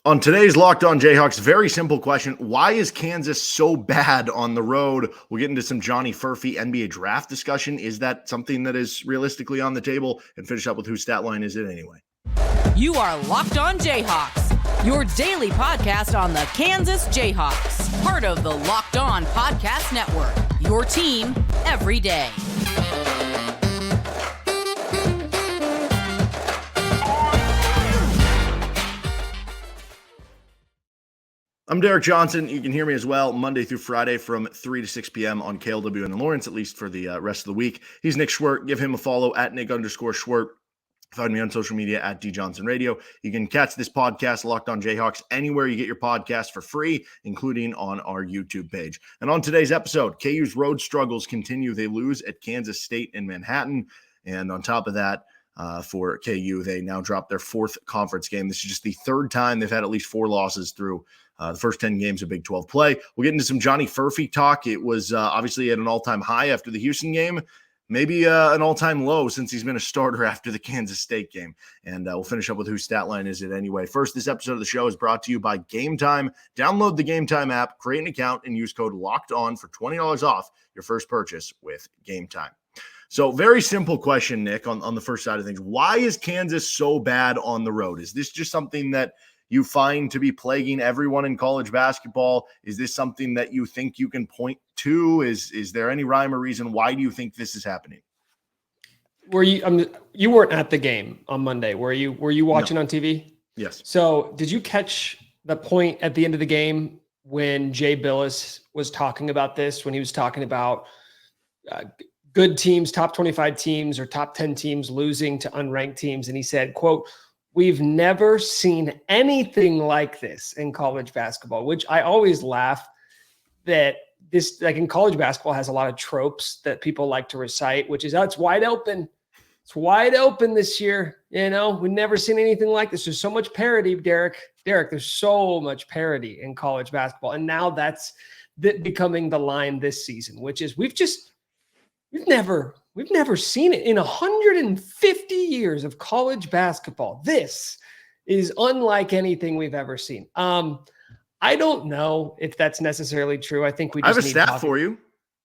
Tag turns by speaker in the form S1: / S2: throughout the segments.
S1: On today's Locked On Jayhawks, very simple question. Why is Kansas so bad on the road? We'll get into some Johnny Furphy NBA draft discussion. Is that something that is realistically on the table? And finish up with whose stat line is it anyway?
S2: You are Locked On Jayhawks, your daily podcast on the Kansas Jayhawks, part of the Locked On Podcast Network, your team every day.
S1: I'm Derek Johnson. You can hear me as well Monday through Friday from 3 to 6 p.m. on KLW and Lawrence, at least for the rest of the week. He's Nick Schwerdt. Give him a follow at Nick_Schwerdt. Find me on social media at DJohnsonRadio. You can catch this podcast, Locked On Jayhawks, anywhere you get your podcast for free, including on our YouTube page. And on today's episode, KU's road struggles continue. They lose at Kansas State in Manhattan. And on top of that, for KU, they now dropped their fourth conference game. This is just the third time they've had at least 4 losses through the first 10 games of Big 12 play. We'll get into some Johnny Furphy talk. It was obviously at an all-time high after the Houston game, maybe an all-time low since he's been a starter after the Kansas State game. And we'll finish up with whose stat line is it anyway. First, this episode of the show is brought to you by Gametime. Download the Gametime app, create an account, and use code LOCKEDON for $20 off your first purchase with Gametime. So very simple question, Nick, on the first side of things. Why is Kansas so bad on the road? Is this just something that you find to be plaguing everyone in college basketball? Is this something that you think you can point to? Is there any rhyme or reason? Why do you think this is happening?
S3: Were you you weren't at the game on Monday, were you? Were you watching on TV?
S1: Yes.
S3: So did you catch the point at the end of the game when Jay Billis was talking about this, when he was talking about good teams, top 25 teams or top 10 teams losing to unranked teams? And he said, quote, "We've never seen anything like this in college basketball," which I always laugh that this, like in college basketball, has a lot of tropes that people like to recite, which is, oh, it's wide open. It's wide open this year. You know, we've never seen anything like this. There's so much parity, Derek, there's so much parity in college basketball. And now that's becoming the line this season, which is we've never seen it in 150 years of college basketball. This is unlike anything we've ever seen. I don't know if that's necessarily true. I think we just
S1: I have a stat for you.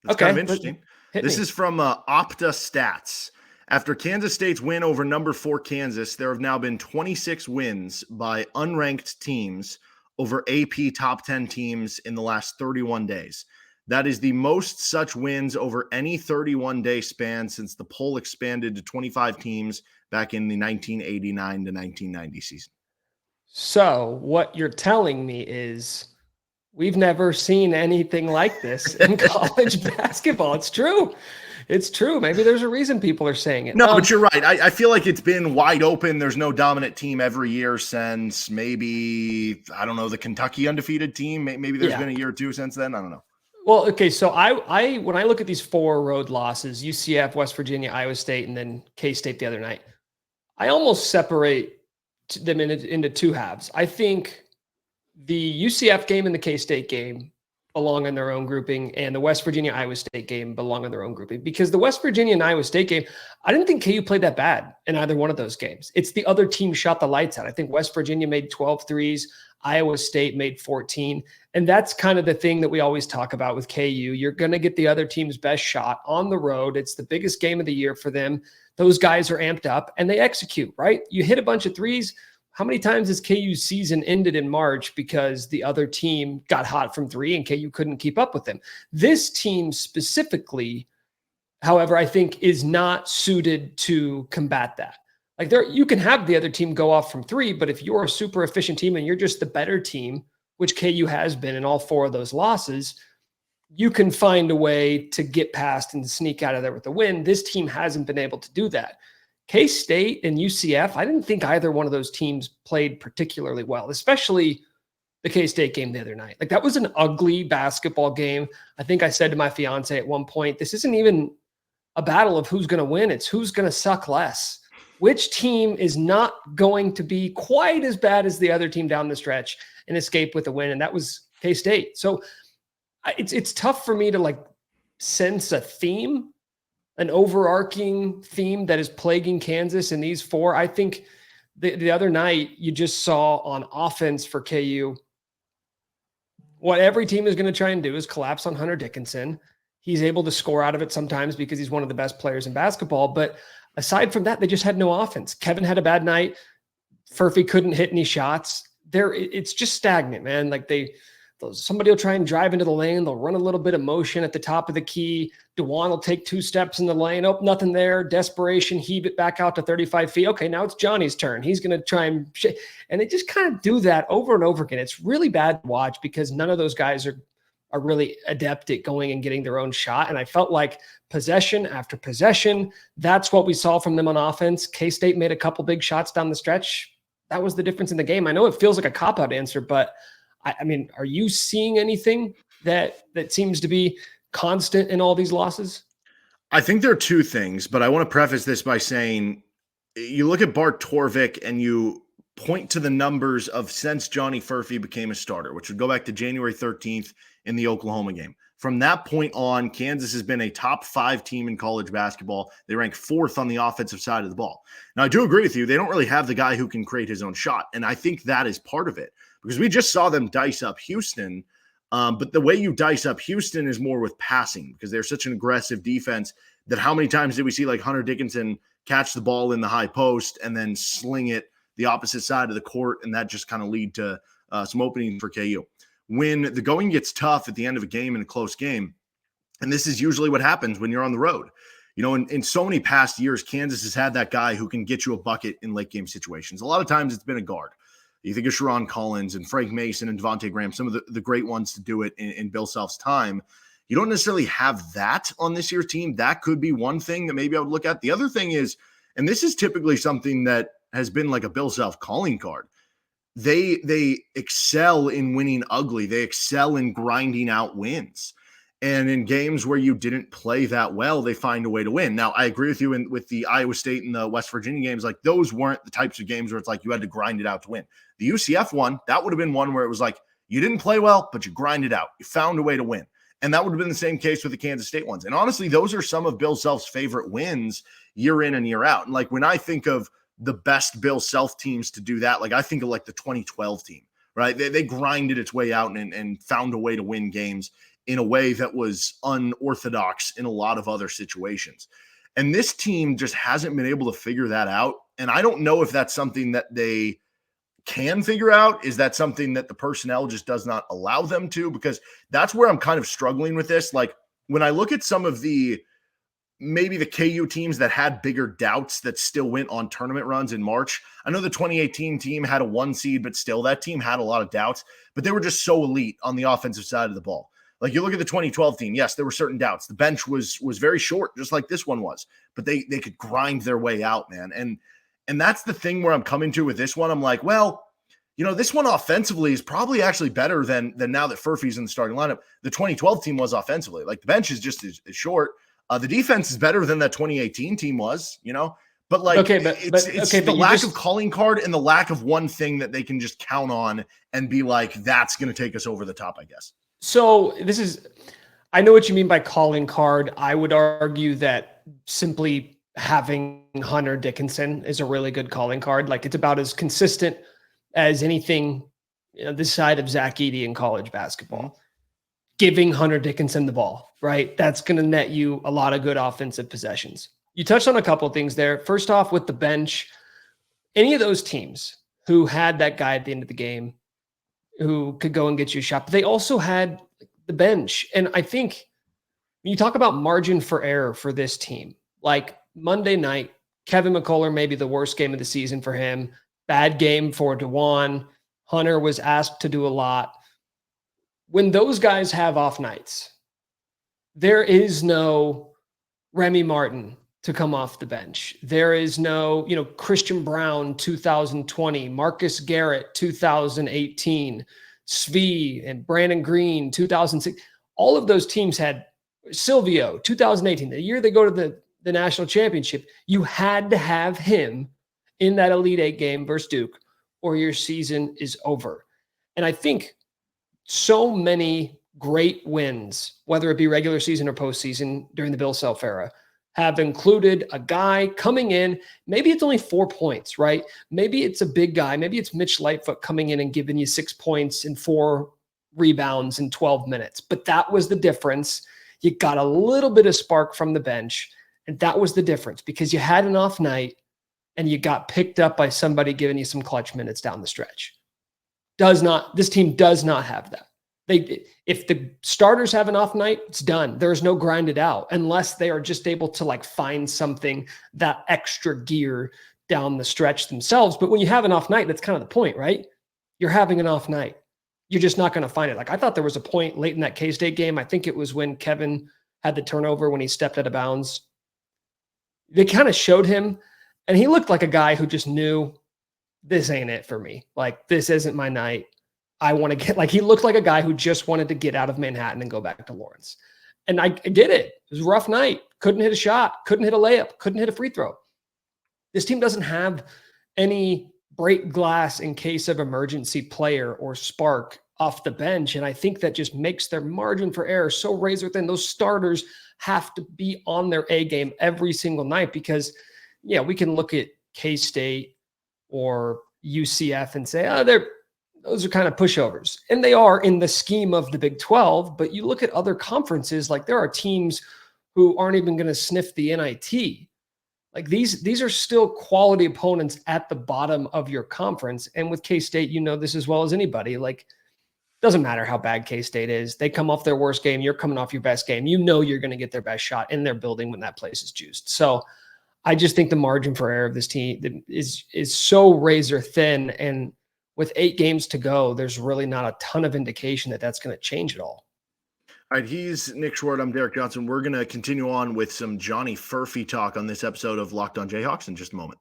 S1: It's kind of interesting. This is from Opta Stats. After Kansas State's win over number 4 Kansas, there have now been 26 wins by unranked teams over AP top 10 teams in the last 31 days. That is the most such wins over any 31-day span since the poll expanded to 25 teams back in the 1989 to 1990 season. So
S3: what you're telling me is we've never seen anything like this in college basketball. It's true. It's true. Maybe there's a reason people are saying it.
S1: No, but you're right. I feel like it's been wide open. There's no dominant team every year since maybe, I don't know, the Kentucky undefeated team. Maybe there's been a year or two since then. I don't know.
S3: Well, okay, so I when I look at these 4 road losses, UCF, West Virginia, Iowa State, and then K-State the other night, I almost separate them into 2 halves. I think the UCF game and the K-State game belong in their own grouping, and the West Virginia, Iowa State game belong in their own grouping. Because the West Virginia and Iowa State game, I didn't think KU played that bad in either one of those games. It's the other team shot the lights out. I think West Virginia made 12 threes. Iowa State made 14. And that's kind of the thing that we always talk about with KU. You're going to get the other team's best shot on the road. It's the biggest game of the year for them. Those guys are amped up and they execute, right? You hit a bunch of threes. How many times has KU's season ended in March because the other team got hot from 3 and KU couldn't keep up with them? This team specifically, however, I think is not suited to combat that. Like you can have the other team go off from 3, but if you're a super efficient team and you're just the better team, which KU has been in all 4 of those losses, you can find a way to get past and sneak out of there with a win. This team hasn't been able to do that. K-State and UCF, I didn't think either one of those teams played particularly well, especially the K-State game the other night. Like that was an ugly basketball game. I think I said to my fiance at one point, this isn't even a battle of who's going to win. It's who's going to suck less. Which team is not going to be quite as bad as the other team down the stretch and escape with a win? And that was K-State. So it's tough for me to like sense a theme, an overarching theme that is plaguing Kansas in these 4. I think the other night, you just saw on offense for KU, what every team is going to try and do is collapse on Hunter Dickinson. He's able to score out of it sometimes because he's one of the best players in basketball. But aside from that, they just had no offense. Kevin had a bad night. Furphy couldn't hit any shots. It's just stagnant, man. Like somebody will try and drive into the lane. They'll run a little bit of motion at the top of the key. DeJuan will take 2 steps in the lane. Oh, nothing there. Desperation, heave it back out to 35 feet. Okay, now it's Johnny's turn. He's going to try and they just kind of do that over and over again. It's really bad to watch because none of those guys are really adept at going and getting their own shot. And I felt like possession after possession, that's what we saw from them on offense. K-State made a couple big shots down the stretch. That was the difference in the game. I know it feels like a cop-out answer, but I mean, are you seeing anything that seems to be constant in all these losses?
S1: I think there are 2 things, but I want to preface this by saying you look at Bart Torvik and you point to the numbers of since Johnny Furphy became a starter, which would go back to January 13th in the Oklahoma game. From that point on, Kansas has been a top 5 team in college basketball. They rank 4th on the offensive side of the ball. Now, I do agree with you. They don't really have the guy who can create his own shot, and I think that is part of it. Because we just saw them dice up Houston, but the way you dice up Houston is more with passing because they're such an aggressive defense that how many times did we see like Hunter Dickinson catch the ball in the high post and then sling it the opposite side of the court, and that just kind of lead to some openings for KU. When the going gets tough at the end of a game in a close game, and this is usually what happens when you're on the road. You know, in so many past years, Kansas has had that guy who can get you a bucket in late game situations. A lot of times it's been a guard. You think of Sharon Collins and Frank Mason and Devontae Graham, some of the great ones to do it in Bill Self's time. You don't necessarily have that on this year's team. That could be one thing that maybe I would look at. The other thing is, and this is typically something that has been like a Bill Self calling card, they excel in winning ugly. They excel in grinding out wins. And in games where you didn't play that well, they find a way to win. Now, I agree with you with the Iowa State and the West Virginia games. Like, those weren't the types of games where it's like you had to grind it out to win. The UCF one, that would have been one where it was like you didn't play well, but you grinded out. You found a way to win. And that would have been the same case with the Kansas State ones. And honestly, those are some of Bill Self's favorite wins year in and year out. And like when I think of the best Bill Self teams to do that, like I think of like the 2012 team, right? They grinded its way out and found a way to win games in a way that was unorthodox in a lot of other situations. And this team just hasn't been able to figure that out. And I don't know if that's something that they can figure out. Is that something that the personnel just does not allow them to? Because that's where I'm kind of struggling with this. Like when I look at some of maybe the KU teams that had bigger doubts that still went on tournament runs in March. I know the 2018 team had a 1 seed, but still that team had a lot of doubts, but they were just so elite on the offensive side of the ball. Like you look at the 2012 team, yes, there were certain doubts. The bench was very short, just like this one was, but they could grind their way out, man. And that's the thing where I'm coming to with this one. I'm like, well, you know, this one offensively is probably actually better than now that Furphy's in the starting lineup. The 2012 team was offensively. Like the bench is just as short. The defense is better than that 2018 team was, you know, but like it's the lack of calling card and the lack of one thing that they can just count on and be like, that's going to take us over the top, I guess.
S3: So I know what you mean by calling card. I would argue that simply having Hunter Dickinson is a really good calling card. Like it's about as consistent as anything, you know, this side of Zach Edey in college basketball. Giving Hunter Dickinson the ball, right? That's going to net you a lot of good offensive possessions. You touched on a couple of things there. First off, with the bench, any of those teams who had that guy at the end of the game who could go and get you a shot, but they also had the bench. And I think when you talk about margin for error for this team, like Monday night, Kevin McCullough, maybe the worst game of the season for him, bad game for DeJuan. Hunter was asked to do a lot. When those guys have off nights, there is no Remy Martin to come off the bench. There is no, you know, Christian Brown 2020, Marcus Garrett 2018, Svi and Brandon Green 2006. All of those teams had Silvio 2018, the year they go to the national championship. You had to have him in that Elite Eight game versus Duke or your season is over. And I think so many great wins, whether it be regular season or postseason during the Bill Self era, have included a guy coming in. Maybe it's only 4 points, right? Maybe it's a big guy. Maybe it's Mitch Lightfoot coming in and giving you 6 points and 4 rebounds in 12 minutes. But that was the difference. You got a little bit of spark from the bench, and that was the difference because you had an off night and you got picked up by somebody giving you some clutch minutes down the stretch. This team does not have that. If the starters have an off night, it's done. There's no grind it out unless they are just able to like find something, that extra gear down the stretch themselves. But when you have an off night, that's kind of the point, right? You're having an off night. You're just not going to find it. Like I thought there was a point late in that K-State game. I think it was when Kevin had the turnover when he stepped out of bounds. They kind of showed him and he looked like a guy who just knew this ain't it for me. Like this isn't my night. I want to get he looked like a guy who just wanted to get out of Manhattan and go back to Lawrence. And I get it. It was a rough night. Couldn't hit a shot. Couldn't hit a layup. Couldn't hit a free throw. This team doesn't have any break glass in case of emergency player or spark off the bench. And I think that just makes their margin for error so razor thin. Those starters have to be on their A game every single night because, yeah, we can look at K-State or UCF and say, those are kind of pushovers. And they are in the scheme of the Big 12, but you look at other conferences, like there are teams who aren't even going to sniff the NIT. Like these are still quality opponents at the bottom of your conference. And with K-State, you know this as well as anybody. Like, doesn't matter how bad K-State is. They come off their worst game. You're coming off your best game. You know you're going to get their best shot in their building when that place is juiced. So I just think the margin for error of this team is so razor thin. And with 8 games to go, there's really not a ton of indication that that's going to change at all.
S1: All right, he's Nick Schwartz. I'm Derek Johnson. We're going to continue on with some Johnny Furphy talk on this episode of Locked on Jayhawks in just a moment.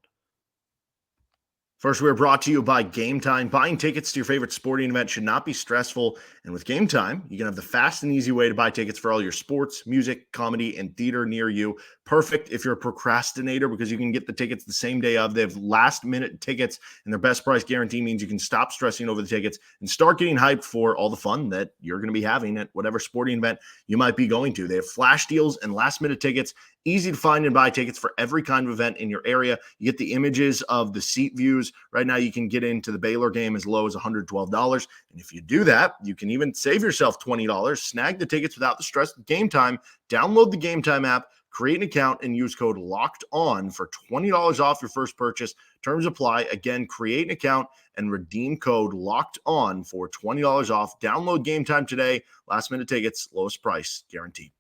S1: First, we're brought to you by Gametime. Buying tickets to your favorite sporting event should not be stressful. And with Gametime, you can have the fast and easy way to buy tickets for all your sports, music, comedy, and theater near you. Perfect if you're a procrastinator because you can get the tickets the same day of. They have last-minute tickets, and their best price guarantee means you can stop stressing over the tickets and start getting hyped for all the fun that you're going to be having at whatever sporting event you might be going to. They have flash deals and last-minute tickets. Easy to find and buy tickets for every kind of event in your area. You get the images of the seat views. Right now, you can get into the Baylor game as low as $112. And if you do that, you can even save yourself $20. Snag the tickets without the stress of Gametime. Download the Gametime app, create an account, and use code LOCKEDON for $20 off your first purchase. Terms apply. Again, create an account and redeem code LOCKEDON for $20 off. Download Gametime today. Last-minute tickets, lowest price, guaranteed.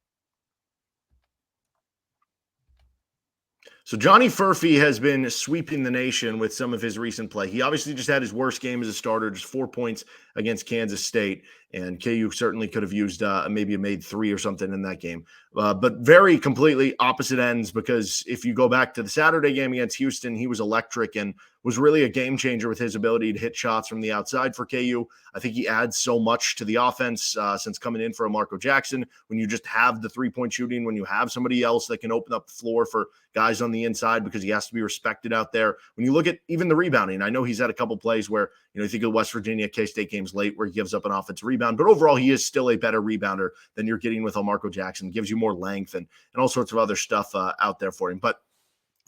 S1: So Johnny Furphy has been sweeping the nation with some of his recent play. He obviously just had his worst game as a starter, just 4 points against Kansas State. And KU certainly could have used maybe a made 3 or something in that game. But very completely opposite ends because if you go back to the Saturday game against Houston, he was electric and was really a game changer with his ability to hit shots from the outside for KU. I think he adds so much to the offense since coming in for Marco Jackson. When you just have the three-point shooting, when you have somebody else that can open up the floor for guys on the inside because he has to be respected out there. When you look at even the rebounding, I know he's had a couple plays where, you think of West Virginia, K-State games late where he gives up an offensive rebound, but overall he is still a better rebounder than you're getting with Marco Jackson. Gives you more length and all sorts of other stuff out there for him. But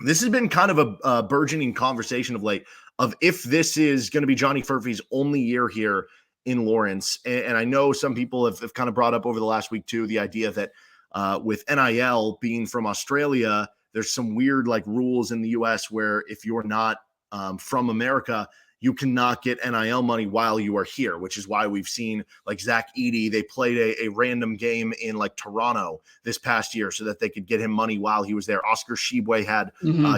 S1: this has been kind of a burgeoning conversation of late of if this is going to be Johnny Furphy's only year here in Lawrence. And I know some people have kind of brought up over the last week too, the idea that with NIL being from Australia, there's some weird rules in the US where if you're not from America, you cannot get NIL money while you are here, which is why we've seen Zach Edey. They played a random game in Toronto this past year so that they could get him money while he was there. Oscar Tshiebwe had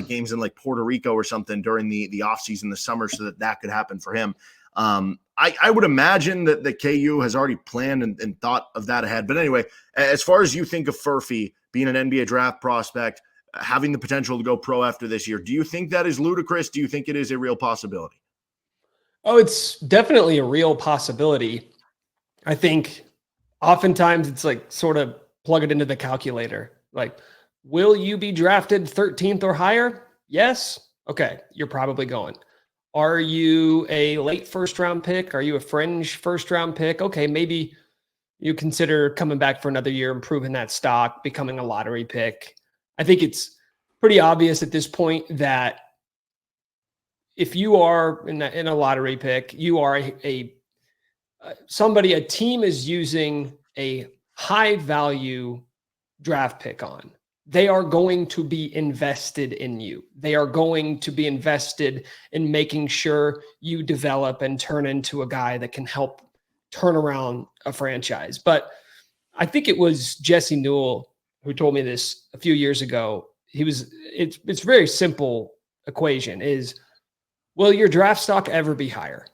S1: games in Puerto Rico or something during the offseason this summer so that could happen for him. I would imagine that the KU has already planned and thought of that ahead. But anyway, as far as you think of Furphy being an NBA draft prospect, having the potential to go pro after this year, do you think that is ludicrous? Do you think it is a real possibility?
S3: Oh, it's definitely a real possibility. I think oftentimes it's sort of plug it into the calculator. Will you be drafted 13th or higher? Yes. Okay. You're probably going. Are you a late first round pick? Are you a fringe first round pick? Okay. Maybe you consider coming back for another year, improving that stock, becoming a lottery pick. I think it's pretty obvious at this point that if you are in a lottery pick, you are a team is using a high value draft pick on. They are going to be invested in you. They are going to be invested in making sure you develop and turn into a guy that can help turn around a franchise. But I think it was Jesse Newell who told me this a few years ago. It's very simple equation is, will your draft stock ever be higher?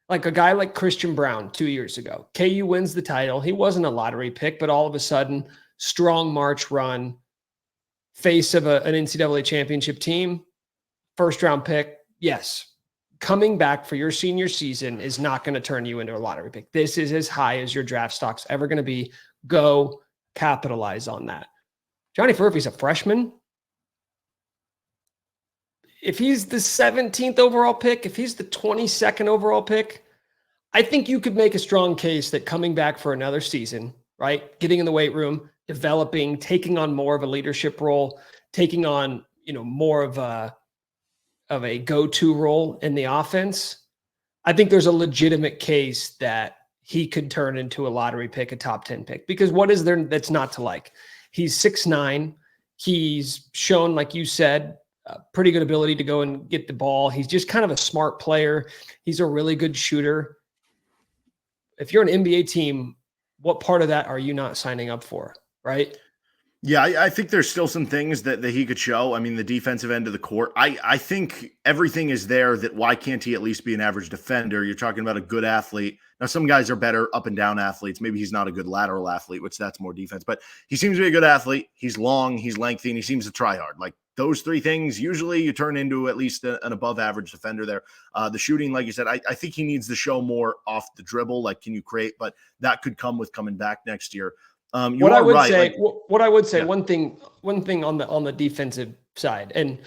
S3: Like a guy like Christian Brown 2 years ago, KU wins the title. He wasn't a lottery pick, but all of a sudden, strong March run, face of an NCAA championship team, first round pick. Yes. Coming back for your senior season is not going to turn you into a lottery pick. This is as high as your draft stock's ever going to be. Go capitalize on that. Johnny Furphy's a freshman. If he's the 17th overall pick, if he's the 22nd overall pick, I think you could make a strong case that coming back for another season, right? Getting in the weight room, developing, taking on more of a leadership role, taking on, more of a go-to role in the offense. I think there's a legitimate case that he could turn into a lottery pick, a top 10 pick, because what is there that's not to like? He's 6'9". He's shown, like you said, pretty good ability to go and get the ball. He's just kind of a smart player. He's a really good shooter. If you're an NBA team, what part of that are you not signing up for, right?
S1: Yeah, I think there's still some things that he could show. I mean, the defensive end of the court. I think everything is there that why can't he at least be an average defender? You're talking about a good athlete. Now, some guys are better up and down athletes. Maybe he's not a good lateral athlete, which that's more defense. But he seems to be a good athlete. He's long, he's lengthy, and he seems to try hard. Like those three things, usually you turn into at least an above average defender there. The shooting, like you said, I think he needs to show more off the dribble. Like, can you create? But that could come with coming back next year. What I
S3: would say, one thing on the defensive side, and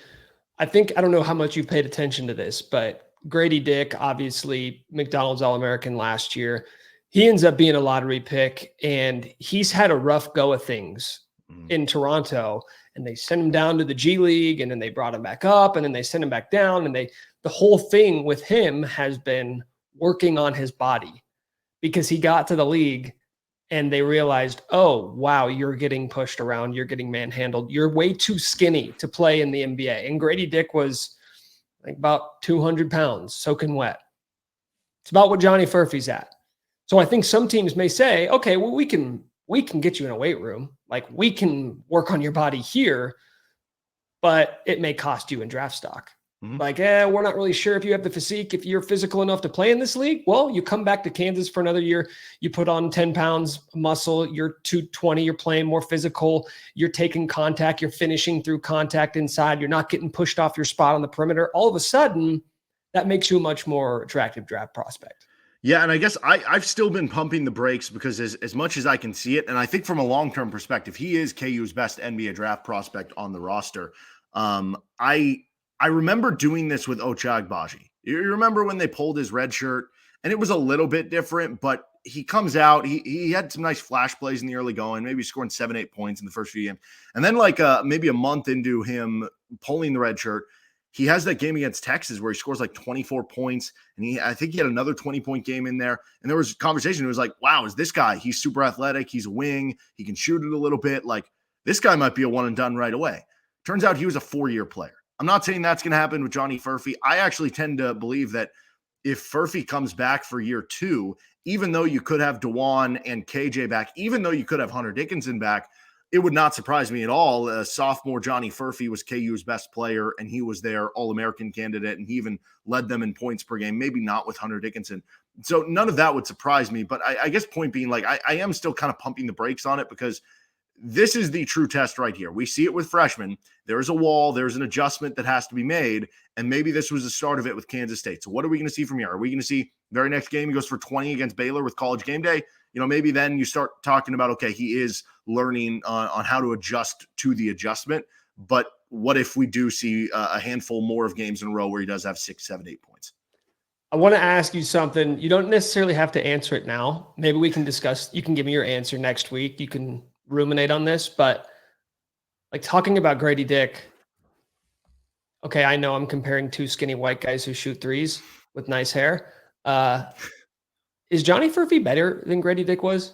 S3: I don't know how much you've paid attention to this, but Grady Dick, obviously McDonald's All-American last year, he ends up being a lottery pick, and he's had a rough go of things in Toronto, and they sent him down to the G League, and then they brought him back up, and then they sent him back down, and the whole thing with him has been working on his body because he got to the league and they realized, oh, wow, you're getting pushed around. You're getting manhandled. You're way too skinny to play in the NBA. And Grady Dick was like about 200 pounds, soaking wet. It's about what Johnny Furphy's at. So I think some teams may say, okay, well, we can get you in a weight room. Like we can work on your body here, but it may cost you in draft stock. Like, we're not really sure if you have the physique, if you're physical enough to play in this league. Well, you come back to Kansas for another year, you put on 10 pounds muscle, you're 220, you're playing more physical, you're taking contact, you're finishing through contact inside, you're not getting pushed off your spot on the perimeter. All of a sudden, that makes you a much more attractive draft prospect.
S1: Yeah, and I guess I've still been pumping the brakes because as much as I can see it, and I think from a long-term perspective, he is KU's best NBA draft prospect on the roster. I remember doing this with Ochai Agbaji. You remember when they pulled his red shirt, and it was a little bit different, but he comes out. He had some nice flash plays in the early going, maybe scoring 7-8 points in the first few games. And then maybe a month into him pulling the red shirt, he has that game against Texas where he scores like 24 points, and I think he had another 20-point game in there. And there was a conversation. It was like, wow, is this guy? He's super athletic. He's a wing. He can shoot it a little bit. Like this guy might be a one and done right away. Turns out he was a 4-year player. I'm not saying that's going to happen with Johnny Furphy. I actually tend to believe that if Furphy comes back for year 2, even though you could have DeJuan and KJ back, even though you could have Hunter Dickinson back, it would not surprise me at all. Sophomore Johnny Furphy was KU's best player, and he was their All-American candidate, and he even led them in points per game, maybe not with Hunter Dickinson. So none of that would surprise me. But I guess point being, like, I am still kind of pumping the brakes on it because this is the true test right here. We see it with freshmen. There's a wall. There's an adjustment that has to be made. And maybe this was the start of it with Kansas State. So what are we going to see from here? Are we going to see very next game he goes for 20 against Baylor with College Game Day? Maybe then you start talking about, okay, he is learning on how to adjust to the adjustment. But what if we do see a handful more of games in a row where he does have 6, 7, 8 points?
S3: I want to ask you something. You don't necessarily have to answer it now. Maybe we can discuss. You can give me your answer next week. You can ruminate on this, but like talking about Grady Dick. Okay, I know I'm comparing two skinny white guys who shoot threes with nice hair. Is Johnny Furphy better than Grady Dick was?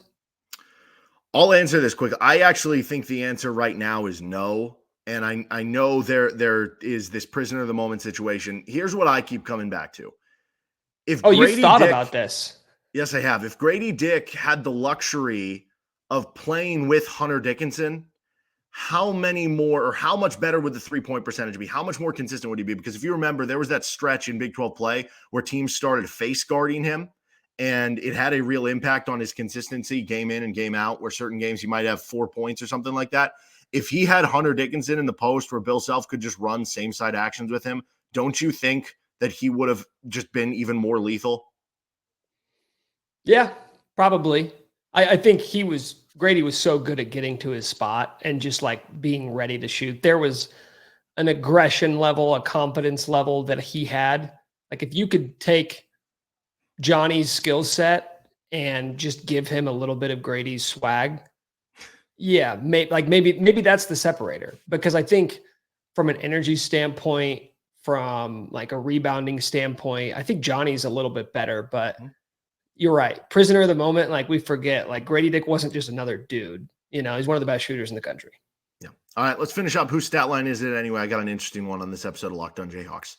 S1: I'll answer this quick. I actually think the answer right now is no. And I know there is this prisoner of the moment situation. Here's what I keep coming back to. If
S3: You've thought
S1: Dick,
S3: about this.
S1: Yes, I have. If Grady Dick had the luxury of playing with Hunter Dickinson, how many more or how much better would the 3-point percentage be? How much more consistent would he be? Because if you remember, there was that stretch in Big 12 play where teams started face guarding him, and it had a real impact on his consistency game in and game out, where certain games he might have 4 points or something like that. If he had Hunter Dickinson in the post where Bill Self could just run same side actions with him, don't you think that he would have just been even more lethal?
S3: Yeah, probably. I think Grady was so good at getting to his spot and just like being ready to shoot. There was an aggression level, a confidence level that he had. Like if you could take Johnny's skill set and just give him a little bit of Grady's swag, yeah, maybe that's the separator. Because I think from an energy standpoint, from like a rebounding standpoint, I think Johnny's a little bit better, but you're right. Prisoner of the moment, like we forget, like Grady Dick wasn't just another dude. You know, he's one of the best shooters in the country.
S1: Yeah. All right, let's finish up. Whose stat line is it anyway? I got an interesting one on this episode of Locked On Jayhawks.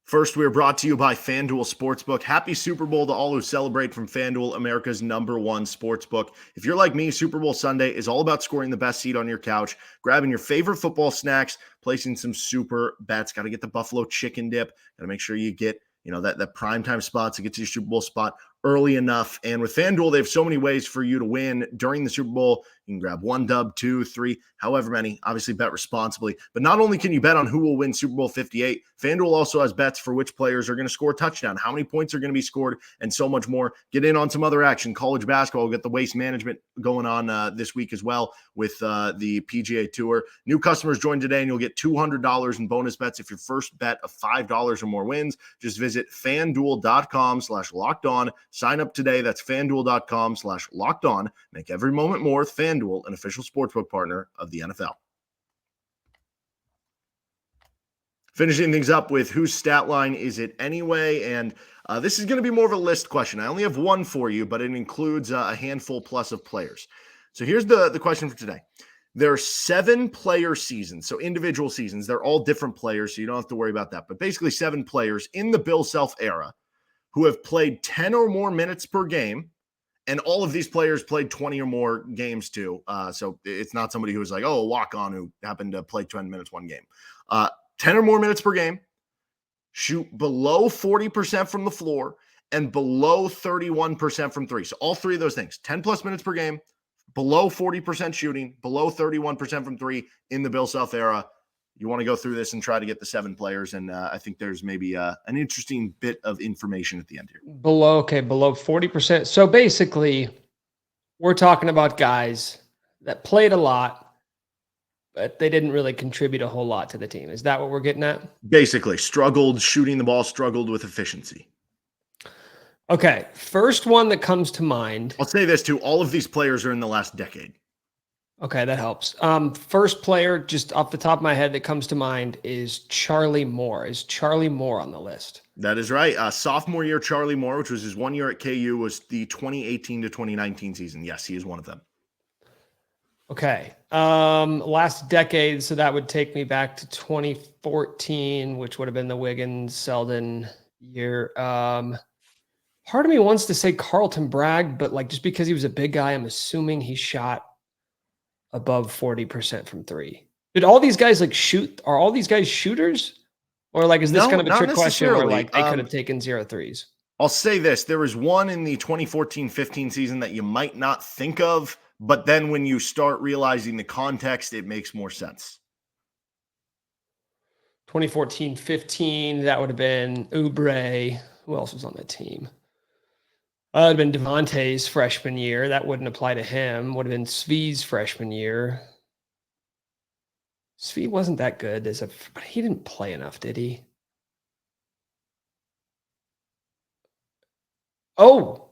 S1: First, we are brought to you by FanDuel Sportsbook. Happy Super Bowl to all who celebrate from FanDuel, America's #1 sportsbook. If you're like me, Super Bowl Sunday is all about scoring the best seat on your couch, grabbing your favorite football snacks, placing some super bets. Got to get the buffalo chicken dip. Got to make sure you get that primetime spot to get to your Super Bowl spot early enough. And with FanDuel, they have so many ways for you to win during the Super Bowl. You can grab 1 dub, 2, 3, however many. Obviously, bet responsibly. But not only can you bet on who will win Super Bowl 58, FanDuel also has bets for which players are going to score a touchdown, how many points are going to be scored, and so much more. Get in on some other action. College basketball, we'll get the waste management going on this week as well with the PGA Tour. New customers join today, and you'll get $200 in bonus bets if your first bet of $5 or more wins. Just visit FanDuel.com/lockedon. Sign up today. That's FanDuel.com/lockedon. Make every moment more with FanDuel, an official sportsbook partner of the NFL. Finishing things up with whose stat line is it anyway? And this is going to be more of a list question. I only have one for you, but it includes a handful plus of players. So here's the question for today. There are 7 player seasons, so individual seasons. They're all different players, so you don't have to worry about that. But basically 7 players in the Bill Self era who have played 10 or more minutes per game. And all of these players played 20 or more games too. So it's not somebody who was like, a walk-on who happened to play 20 minutes one game. 10 or more minutes per game, shoot below 40% from the floor, and below 31% from three. So all 3 of those things, 10 plus minutes per game, below 40% shooting, below 31% from three in the Bill Self era. You want to go through this and try to get the 7 players. And I think there's maybe an interesting bit of information at the end here.
S3: Below 40%. So basically, we're talking about guys that played a lot, but they didn't really contribute a whole lot to the team. Is that what we're getting at?
S1: Basically, struggled shooting the ball, struggled with efficiency.
S3: Okay, first one that comes to mind.
S1: I'll say this too. All of these players are in the last decade.
S3: Okay, that helps. First player, just off the top of my head that comes to mind is Charlie Moore. Is Charlie Moore on the list?
S1: That is right. Sophomore year, Charlie Moore, which was his 1 year at KU, was the 2018 to 2019 season. Yes, he is one of them.
S3: Okay. Last decade, so that would take me back to 2014, which would have been the Wiggins Selden year. Part of me wants to say Carlton Bragg, but like just because he was a big guy, I'm assuming he shot above 40% from three. Did all these guys like shoot? Are all these guys shooters? Or like, is this kind of a trick question where like they could have taken 0 threes?
S1: I'll say this. There was one in the 2014-15 season that you might not think of, but then when you start realizing the context, it makes more sense.
S3: 2014-15, that would have been Oubre. Who else was on that team? It would have been Devontae's freshman year. That wouldn't apply to him. Would have been Svi's freshman year. Svi wasn't that good but he didn't play enough, did he? Oh,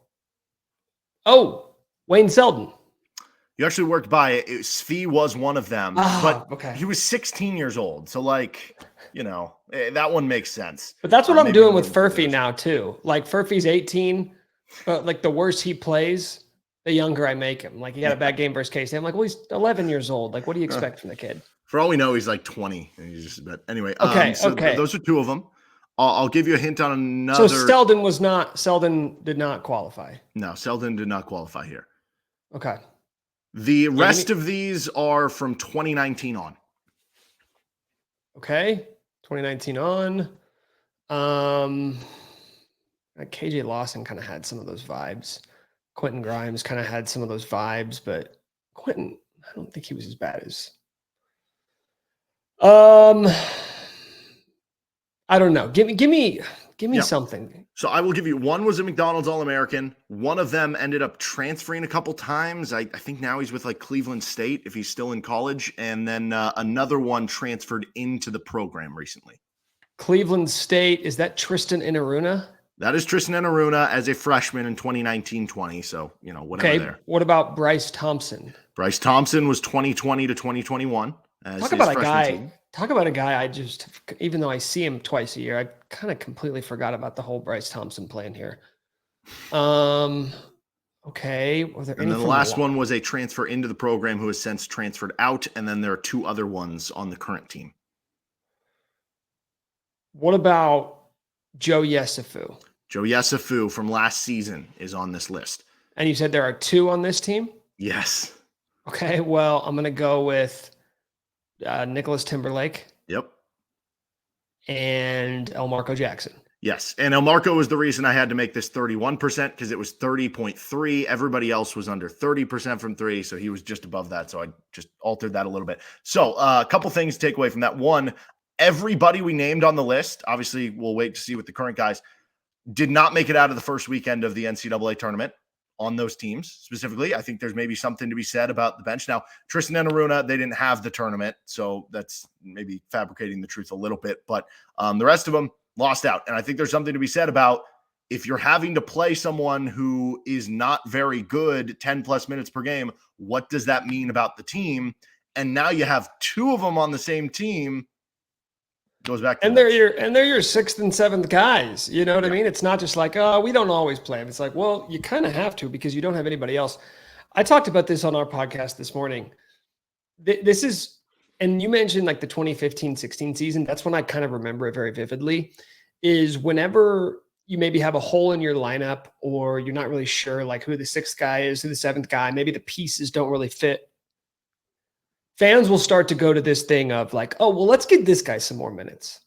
S3: Wayne Selden.
S1: You actually worked by it. Svi was one of them, but
S3: okay.
S1: he was 16 years old. So, like, that one makes sense.
S3: But that's what I'm
S1: maybe
S3: doing
S1: more
S3: with
S1: than
S3: Furphy
S1: others.
S3: now too. Like Furphy's 18, but like the worse he plays, the younger I make him. Like he had a bad game versus K-State. I'm like, well, he's 11 years old. Like, what do you expect from the kid?
S1: For all we know, he's like 20. And he's just but anyway.
S3: Okay,
S1: So
S3: okay.
S1: those are two of them. I'll give you a hint on another.
S3: So Selden did not qualify.
S1: No, Selden did not qualify here.
S3: Okay.
S1: The rest of these are from 2019 on.
S3: Okay. 2019 on. KJ Lawson kind of had some of those vibes. Quentin Grimes kind of had some of those vibes, but Quentin, I don't think he was as bad as. I don't know. Give me something.
S1: So I will give you one was a McDonald's All-American. One of them ended up transferring a couple times. I think now he's with like Cleveland State if he's still in college. And then another one transferred into the program recently.
S3: Cleveland State, is that Tristan Inaruna?
S1: That is Tristan Inaruna as a freshman in 2019-20. So, whatever
S3: Okay.
S1: there.
S3: What about Bryce Thompson?
S1: Bryce Thompson was 2020 to 2021.
S3: Talk about a guy. Talk about a guy I just, even though I see him twice a year, I kind of completely forgot about the whole Bryce Thompson plan here. Okay. Was there
S1: and then the last one was a transfer into the program who has since transferred out. And then there are two other ones on the current team.
S3: What about Joe Yesufu?
S1: Joe Yesufu from last season is on this list.
S3: And you said there are two on this team?
S1: Yes.
S3: Okay. Well, I'm going to go with Nicholas Timberlake.
S1: Yep.
S3: And Elmarco Jackson.
S1: Yes. And Elmarco was the reason I had to make this 31% because it was 30.3. Everybody else was under 30% from three. So he was just above that. So I just altered that a little bit. So a couple things to take away from that. One, everybody we named on the list, obviously we'll wait to see with the current guys, did not make it out of the first weekend of the NCAA tournament on those teams specifically. I think there's maybe something to be said about the bench. Now, Tristan and Aruna, they didn't have the tournament, so that's maybe fabricating the truth a little bit, but the rest of them lost out. And I think there's something to be said about if you're having to play someone who is not very good 10 plus minutes per game, what does that mean about the team? And now you have two of them on the same team. Goes back to
S3: they're your sixth and seventh guys. You know what I mean? It's not just like, oh, we don't always play them. It's like, well, you kind of have to because you don't have anybody else. I talked about this on our podcast this morning. This is, and you mentioned like the 2015-16 season. That's when I kind of remember it very vividly, is whenever you maybe have a hole in your lineup or you're not really sure like who the sixth guy is, who the seventh guy, maybe the pieces don't really fit. Fans will start to go to this thing of like, oh, well, let's give this guy some more minutes.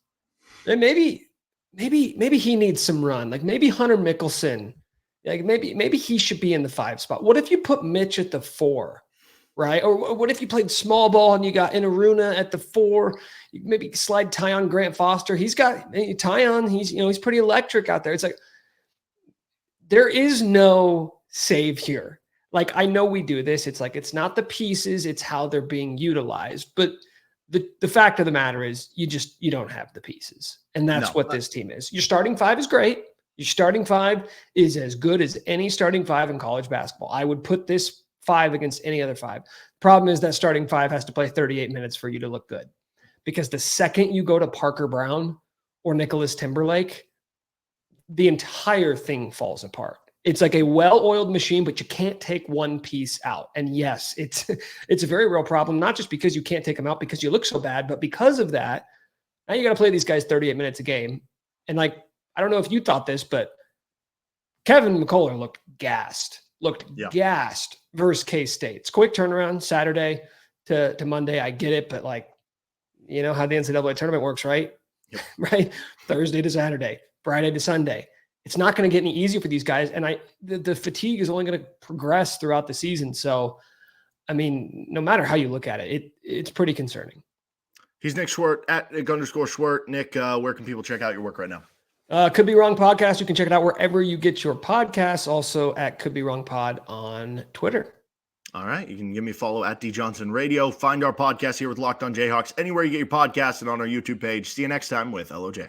S3: And maybe he needs some run. Like maybe Hunter Mickelson, like maybe he should be in the 5 spot. What if you put Mitch at the 4, right? Or what if you played small ball and you got Inaruna at the 4? You maybe slide Tyon Grant Foster. He's got Tyon. He's pretty electric out there. It's like there is no save here. Like, I know we do this. It's like, it's not the pieces, it's how they're being utilized. But the fact of the matter is you don't have the pieces. And that's what this team is. Your starting 5 is great. Your starting 5 is as good as any starting 5 in college basketball. I would put this 5 against any other 5. Problem is that starting 5 has to play 38 minutes for you to look good. Because the second you go to Parker Brown or Nicholas Timberlake, the entire thing falls apart. It's like a well-oiled machine, but you can't take one piece out. And yes, it's a very real problem, not just because you can't take them out because you look so bad, but because of that, now you got to play these guys 38 minutes a game. And like, I don't know if you thought this, but Kevin McCullough looked gassed versus K-State. It's quick turnaround, Saturday to Monday. I get it, but like, you know how the NCAA tournament works, right?
S1: Yep.
S3: Right? Thursday to Saturday, Friday to Sunday. It's not going to get any easier for these guys. And the fatigue is only going to progress throughout the season. So, I mean, no matter how you look at it, it's pretty concerning.
S1: He's Nick Schwert at Nick_Schwert. Nick, where can people check out your work right now?
S3: Could Be Wrong Podcast. You can check it out wherever you get your podcasts. Also at Could Be Wrong Pod on Twitter.
S1: All right. You can give me a follow at D Johnson Radio. Find our podcast here with Locked On Jayhawks anywhere you get your podcasts and on our YouTube page. See you next time with LOJ.